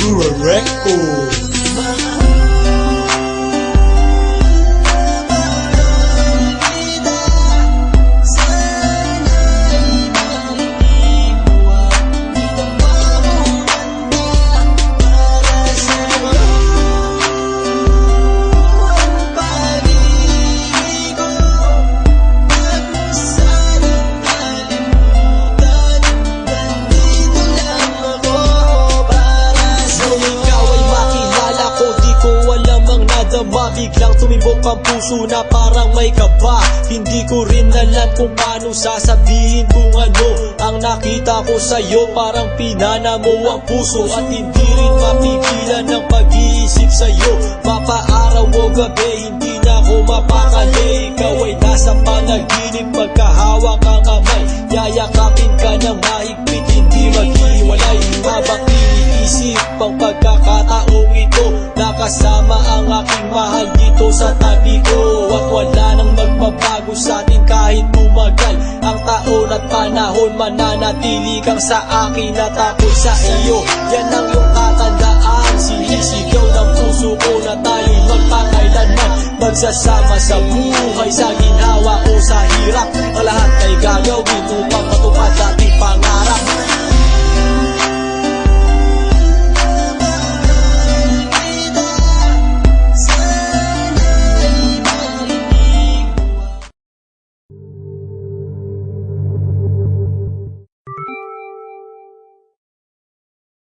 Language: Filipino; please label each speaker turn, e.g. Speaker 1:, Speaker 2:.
Speaker 1: Rural Records.
Speaker 2: Biglang tumibok ang puso na parang may kaba. Hindi ko rin alam kung paano sasabihin kung ano ang nakita ko sa'yo. Parang pinana mo ang puso at hindi rin mapigilan ng pag-iisip sa'yo. Mapaaraw o gabi, hindi na ako mapakali. Ikaw ay nasa panaginip, magkahawak ang kamay. Yayakapin ka ng mahigpit, hindi maghiwalay. Habang iniisip ang pagkakataong ito, nakasama ang aking mahal dito sa tabi ko. At wala nang magbabago sa atin kahit tumagal ang taon at panahon. Mananatili kang sa akin at ako sa iyo. Yan ang iyong tatandaan. Sinisigaw ng puso ko na tayo'y magpakailanman. Magsasama sa buhay, sa ginhawa o sa hirap. Ang lahat ay gagawin upang matupad natin